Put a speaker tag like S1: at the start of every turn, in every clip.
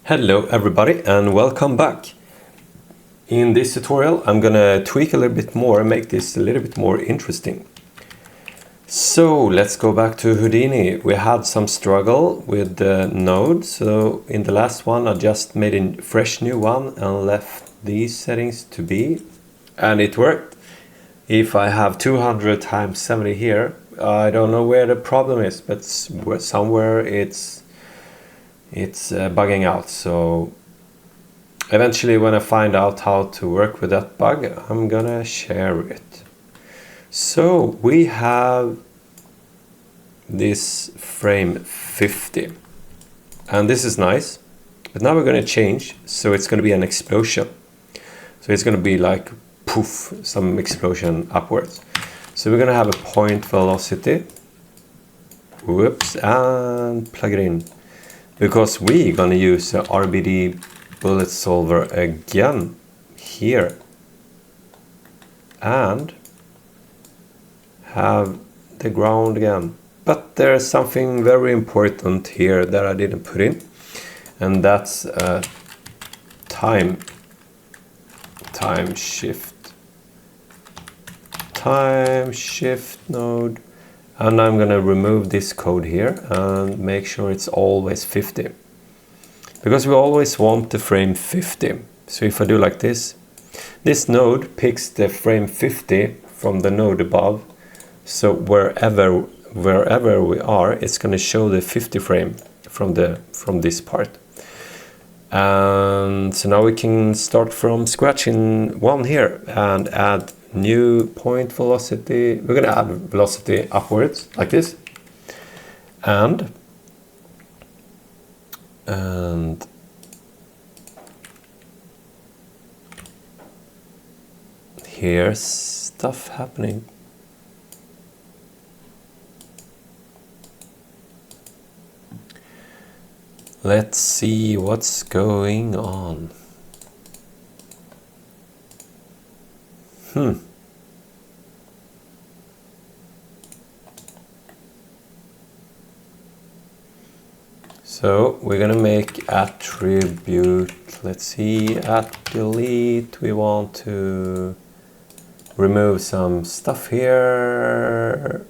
S1: Hello everybody and welcome back. In this tutorial I'm gonna tweak a little bit more and make this a little bit more interesting. So let's go back to Houdini. We had some struggle with the node, so in the last one I just made a fresh new one and left these settings to be, and it worked. If I have 200 times 70 here, I don't know where the problem is, but somewhere it's bugging out. So eventually when I find out how to work with that bug, I'm gonna share it. So we have this frame 50 and this is nice, but now we're gonna change, so it's gonna be an explosion. So it's gonna be like poof, some explosion upwards. So we're gonna have a point velocity, whoops, and plug it in, because we're gonna use a RBD bullet solver again here and have the ground again. But there's something very important here that I didn't put in, and that's a time shift node, and I'm gonna remove this code here and make sure it's always 50, because we always want the frame 50. So if I do like this node picks the frame 50 from the node above, so wherever we are, it's going to show the 50 frame from this part. And so now we can start from scratch in one here and add new point velocity. We're going to add velocity upwards like this, and here's stuff happening. Let's see what's going on. So we're gonna make attribute. Let's see, at delete we want to remove some stuff here,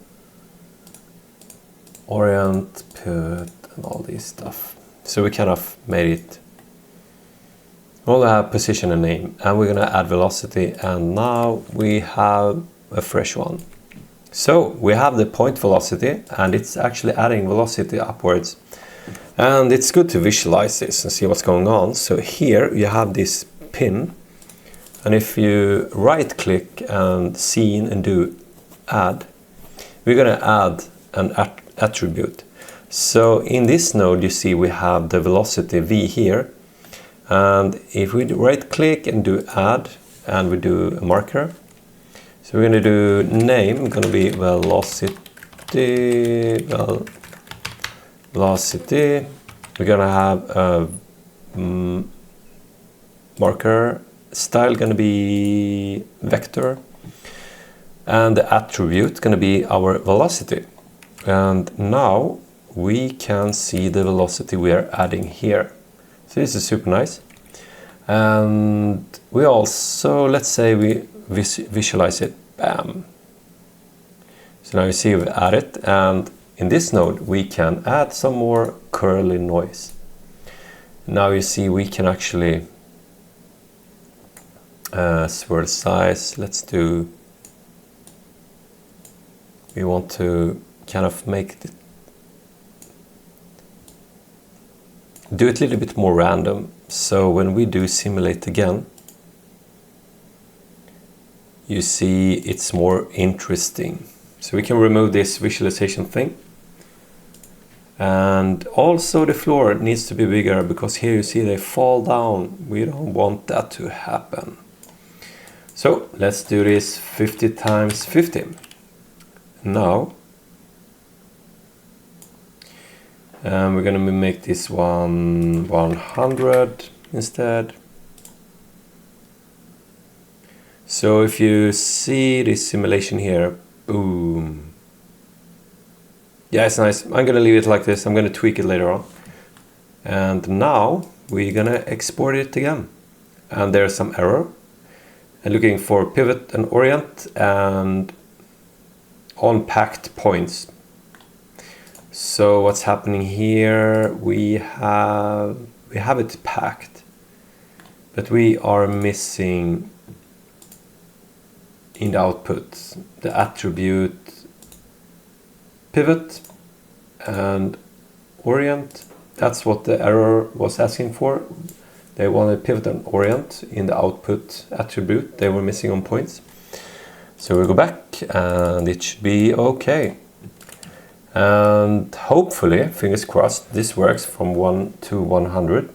S1: orient, put, and all this stuff. So we kind of made it. We'll have position and name, and we're gonna add velocity, and now we have a fresh one. So we have the point velocity, and it's actually adding velocity upwards. And it's good to visualize this and see what's going on. So here you have this pin, and if you right click and scene and do add, we're gonna add an attribute. So in this node you see we have the velocity v here, and if we right click and do add and we do a marker, so we're going to do name, going to be velocity. We're going to have a marker, style going to be vector, and the attribute going to be our velocity. And now we can see the velocity we are adding here. So this is super nice. And we also, let's say we visualize it, bam. So now you see we've added, and in this node we can add some more curly noise. Now you see we can actually swirl size, let's do, we want to kind of make it, do it a little bit more random. So when we do simulate again, you see it's more interesting. So we can remove this visualization thing. And also the floor needs to be bigger, because here you see they fall down. We don't want that to happen. So let's do this 50 times 50. Now we're gonna make this one 100 instead. So if you see this simulation here, boom. Yeah, it's nice. I'm gonna leave it like this. I'm gonna tweak it later on. And now we're gonna export it again. And there's some error. And looking for pivot and orient and unpacked points. So what's happening here? We have it packed, but we are missing in the output the attribute pivot and orient. That's what the error was asking for. They wanted pivot and orient in the output attribute. They were missing on points. So we go back and it should be okay. And hopefully, fingers crossed, this works from 1 to 100.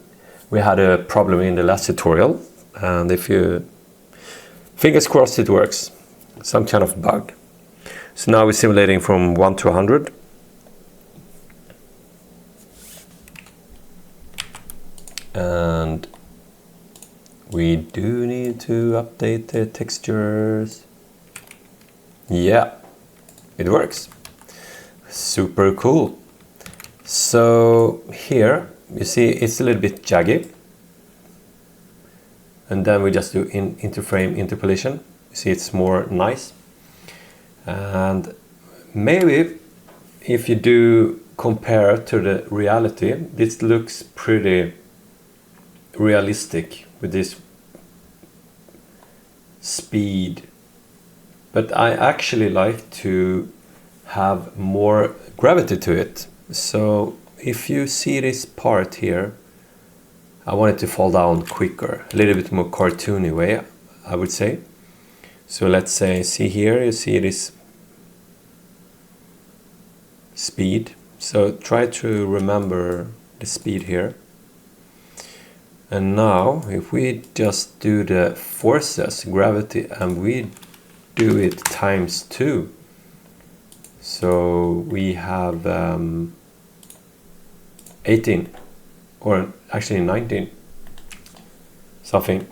S1: We had a problem in the last tutorial, and fingers crossed it works. Some kind of bug. So now we're simulating from 1 to 100. And we do need to update the textures. Yeah, it works. Super cool. So here you see it's a little bit jaggy, and then we just do interframe interpolation. You see it's more nice. And maybe if you do compare to the reality, this looks pretty realistic with this speed, but I actually like to have more gravity to it. So if you see this part here, I want it to fall down quicker, a little bit more cartoony way, I would say. So let's say, see here, you see this speed. So try to remember the speed here. And now if we just do the forces, gravity, and we do it times 2. So we have 18, or actually 19, something.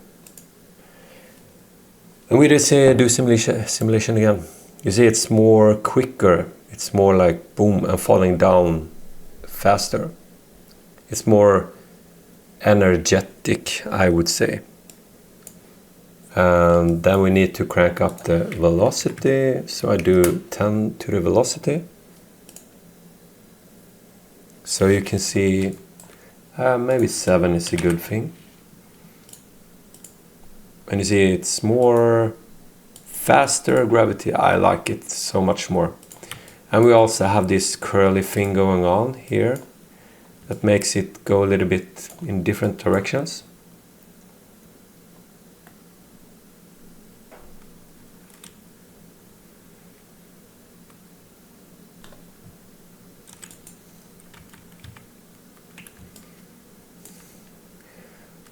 S1: And we just do simulation again. You see it's more quicker. It's more like boom and falling down faster. It's more energetic, I would say. And then we need to crank up the velocity. So I do 10 to the velocity. So you can see maybe 7 is a good thing. And you see it's more faster gravity. I like it so much more. And we also have this curly thing going on here that makes it go a little bit in different directions.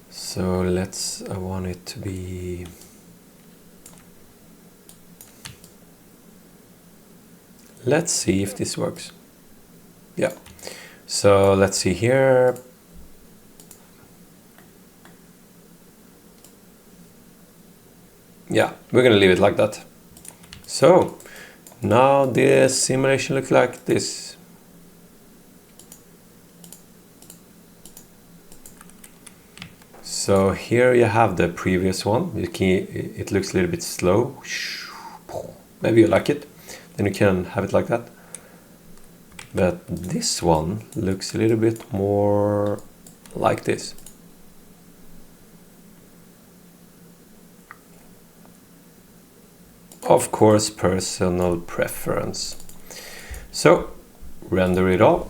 S1: So I want it to be, let's see if this works. Yeah. So let's see here. Yeah, we're gonna leave it like that. So now the simulation looks like this. So here you have the previous one. It looks a little bit slow. Maybe you like it. Then you can have it like that. But this one looks a little bit more like this. Of course, personal preference. So render it all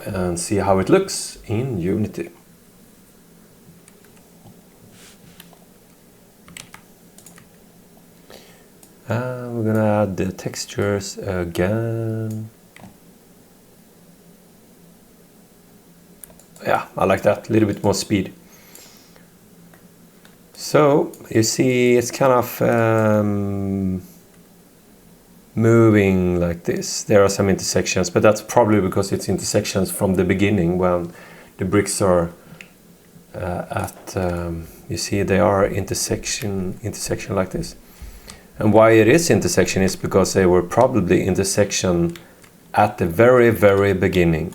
S1: and see how it looks in Unity. We're gonna add the textures again. Yeah, I like that, a little bit more speed. So you see it's kind of moving like this. There are some intersections, but that's probably because it's intersections from the beginning when the bricks are you see they are intersection like this. And why it is intersection is because they were probably intersection at the very, very beginning.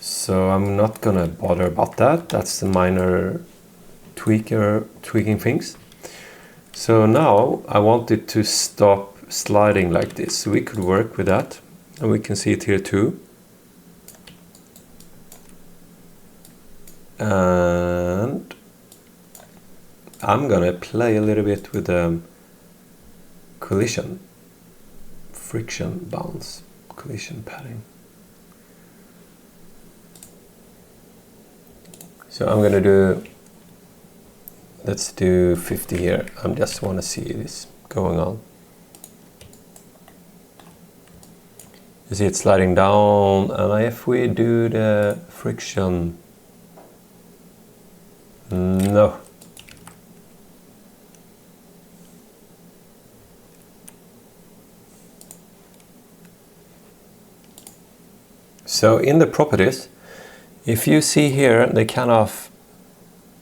S1: So I'm not gonna bother about that. That's the minor tweaking things. So now I want it to stop sliding like this. So we could work with that, and we can see it here too. And I'm gonna play a little bit with the friction bounce, collision padding. So I'm gonna do, let's do 50 here. I just want to see this going on. You see it sliding down, and if we do the friction, no. So in the properties, if you see here, they kind of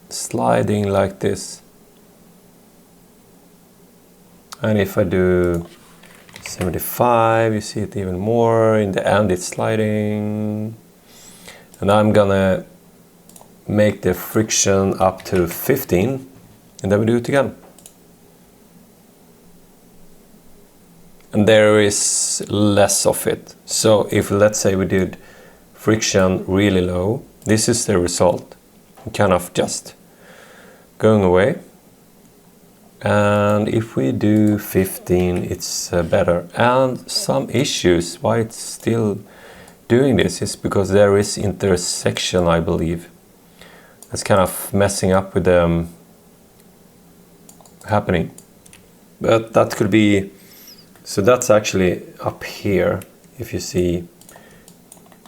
S1: sliding like this. And if I do 75, you see it even more. In the end, it's sliding. And I'm gonna make the friction up to 15, and then we do it again. And there is less of it. So if, let's say, we did friction really low, this is the result. Kind of just going away. And if we do 15, it's better. And some issues why it's still doing this is because there is intersection, I believe. That's kind of messing up with the happening. But that could be, so that's actually up here. If you see,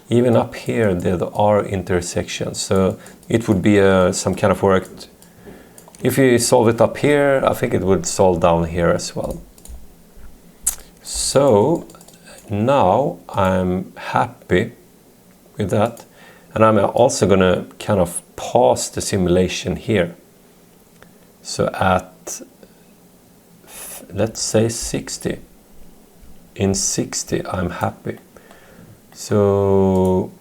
S1: even up here there are intersections. So it would be some kind of work. If you solve it up here, I think it would solve down here as well. So now I'm happy with that. And I'm also gonna kind of pause the simulation here. So at, let's say 60. In 60, I'm happy. So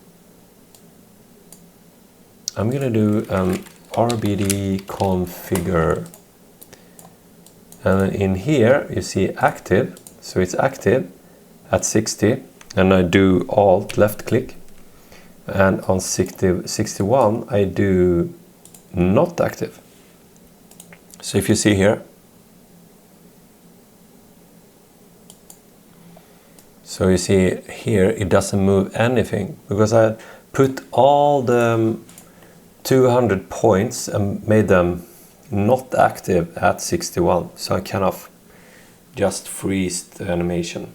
S1: I'm gonna do an RBD configure. And in here, you see active. So it's active at 60. And I do Alt, left click. And on 61, I do not active. So if you see here, so you see here, it doesn't move anything because I put all the 200 points and made them not active at 61. So I kind of just freeze the animation.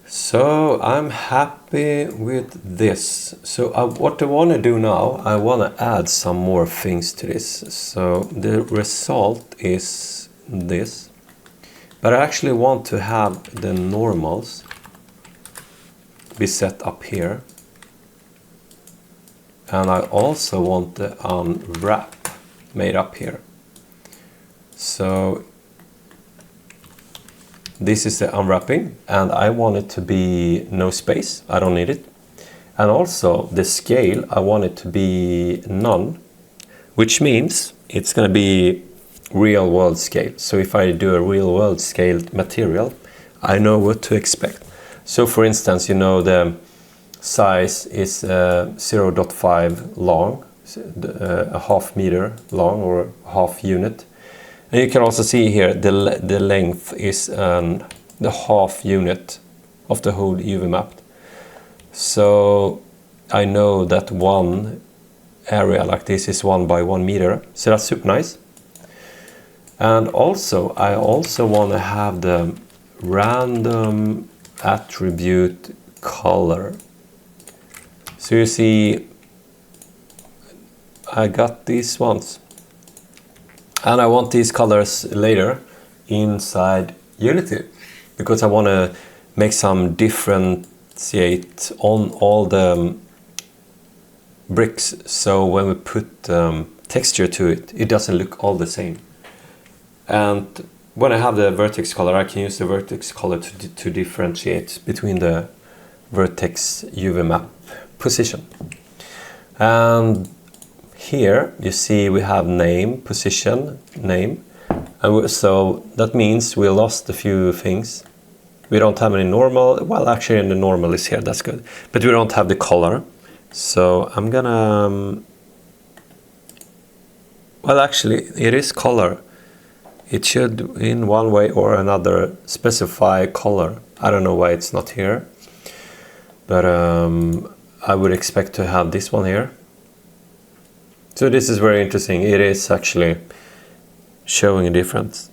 S1: So I'm happy with this. So what I want to do now, I want to add some more things to this. So the result is this. But I actually want to have the normals be set up here. And I also want the unwrap made up here. So this is the unwrapping, and I want it to be no space. I don't need it. And also the scale, I want it to be none, which means it's going to be real world scale. So if I do a real world scaled material, I know what to expect. So for instance, you know, the size is 0.5 long, a half meter long or half unit. And you can also see here the length is the half unit of the whole UV mapped. So I know that one area like this is 1 by 1 meter. So that's super nice. And also, I also want to have the random attribute color. So you see, I got these ones. And I want these colors later inside Unity, because I want to make some differentiate on all the bricks. So when we put texture to it, it doesn't look all the same. And when I have the vertex color, I can use the vertex color to differentiate between the vertex UV map position. And here you see we have name, position, name. And so that means we lost a few things. We don't have any normal. Well, actually the normal is here, that's good. But we don't have the color. So I'm gonna, well actually it is color. It should in one way or another specify color. I don't know why it's not here. But I would expect to have this one here. So this is very interesting. It is actually showing a difference.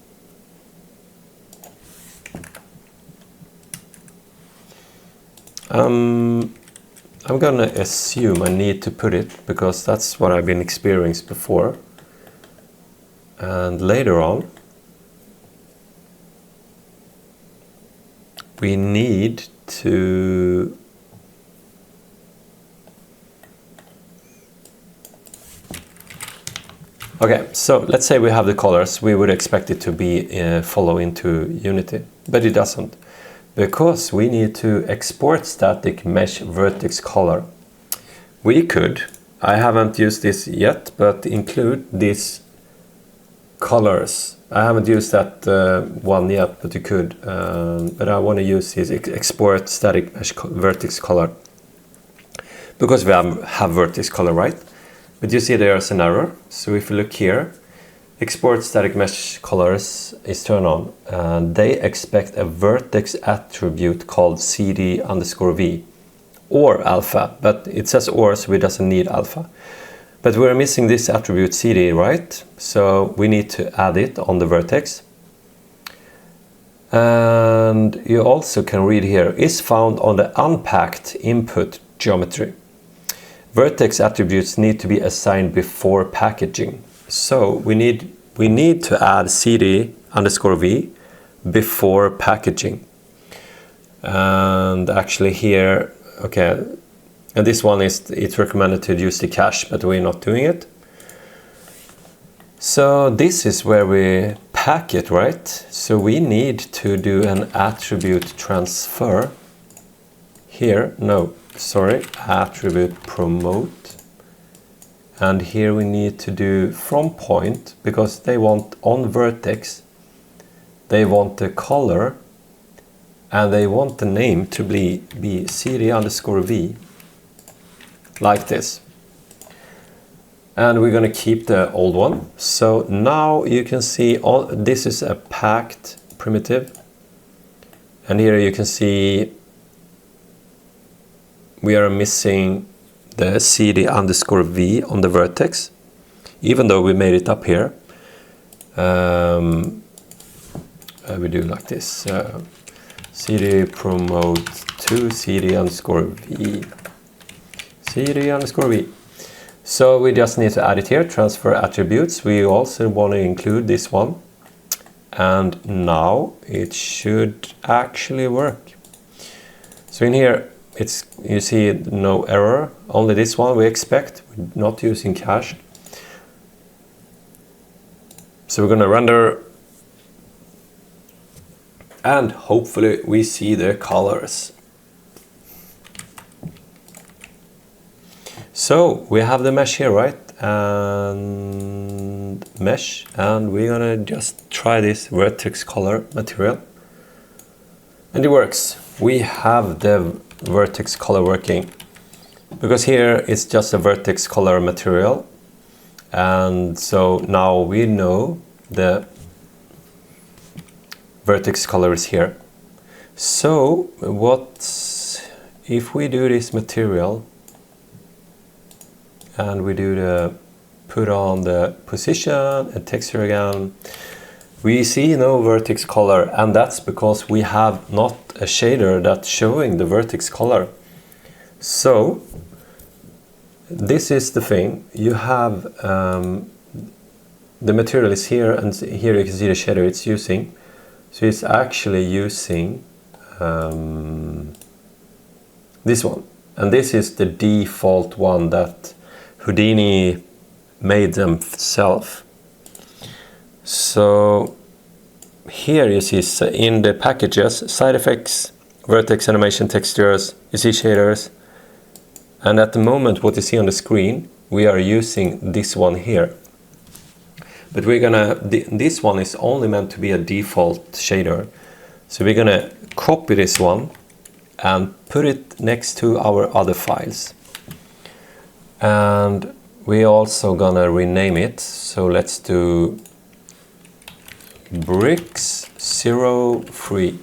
S1: I'm gonna assume I need to put it because that's what I've been experienced before. And later on, we need to okay, so let's say we have the colors. We would expect it to be follow into Unity, but it doesn't, because we need to export static mesh vertex color. We could, I haven't used this yet, but include these colors. I haven't used that one yet, but you could. But I want to use this export static mesh vertex color, because we have vertex color, right? But you see there's an error. So if you look here, export static mesh colors is turned on, and they expect a vertex attribute called CD_V or alpha, but it says or, so it doesn't need alpha. But we're missing this attribute CD, right? So we need to add it on the vertex. And you also can read here, is found on the unpacked input geometry. Vertex attributes need to be assigned before packaging. So we need to add CD_V before packaging. And actually here, okay, and this one is, it's recommended to use the cache, but we're not doing it. So this is where we pack it, right? So we need to do an attribute transfer here. No, sorry, attribute promote. And here we need to do from point, because they want on vertex, they want the color, and they want the name to be CD_V, like this. And we're going to keep the old one. So now you can see this is a packed primitive. And here you can see we are missing the CD_V on the vertex, even though we made it up here. We do like this. CD promote to CD_V. CD_V. So we just need to add it here, transfer attributes. We also want to include this one. And now it should actually work. So in here, you see no error, only this one we expect, we're not using cache. So we're going to render, and hopefully we see the colors. So we have the mesh here, right? And mesh, and we're gonna just try this vertex color material. And it works. We have the vertex color working, because here it's just a vertex color material. And so now we know the vertex color is here. So if we do this material, and we do the put on the position and texture again, we see no vertex color, and that's because we have not a shader that's showing the vertex color. So this is the thing, you have the material is here, and here you can see the shader it's using. So it's actually using this one, and this is the default one that Houdini made themselves. So here you see in the packages, side effects, Vertex Animation Textures, you see shaders. And at the moment what you see on the screen, we are using this one here. But we're gonna, this one is only meant to be a default shader. So we're gonna copy this one and put it next to our other files. And we're also gonna rename it. So let's do bricks 03.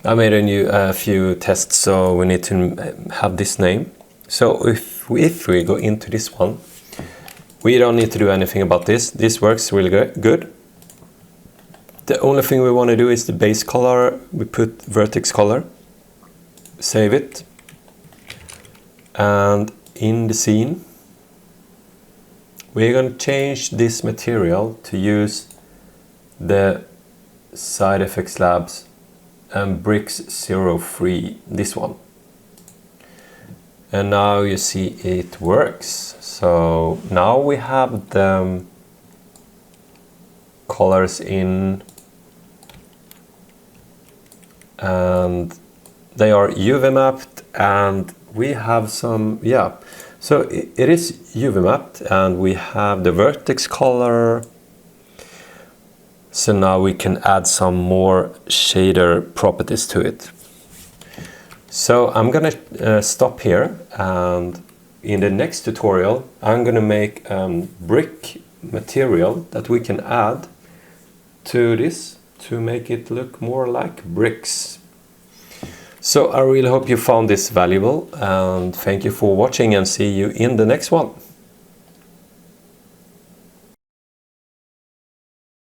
S1: I made a few tests, so we need to have this name. So if we go into this one, we don't need to do anything about this. This works really good. The only thing we want to do is the base color. We put vertex color, save it, and in the scene, we're going to change this material to use the Side Effects Labs and bricks 03, this one. And now you see it works. So now we have the colors in, and they are UV mapped, and we have some, yeah. So it is UV mapped, and we have the vertex color. So now we can add some more shader properties to it. So I'm gonna stop here, and in the next tutorial I'm gonna make brick material that we can add to this to make it look more like bricks. So I really hope you found this valuable, and thank you for watching, and see you in the next one.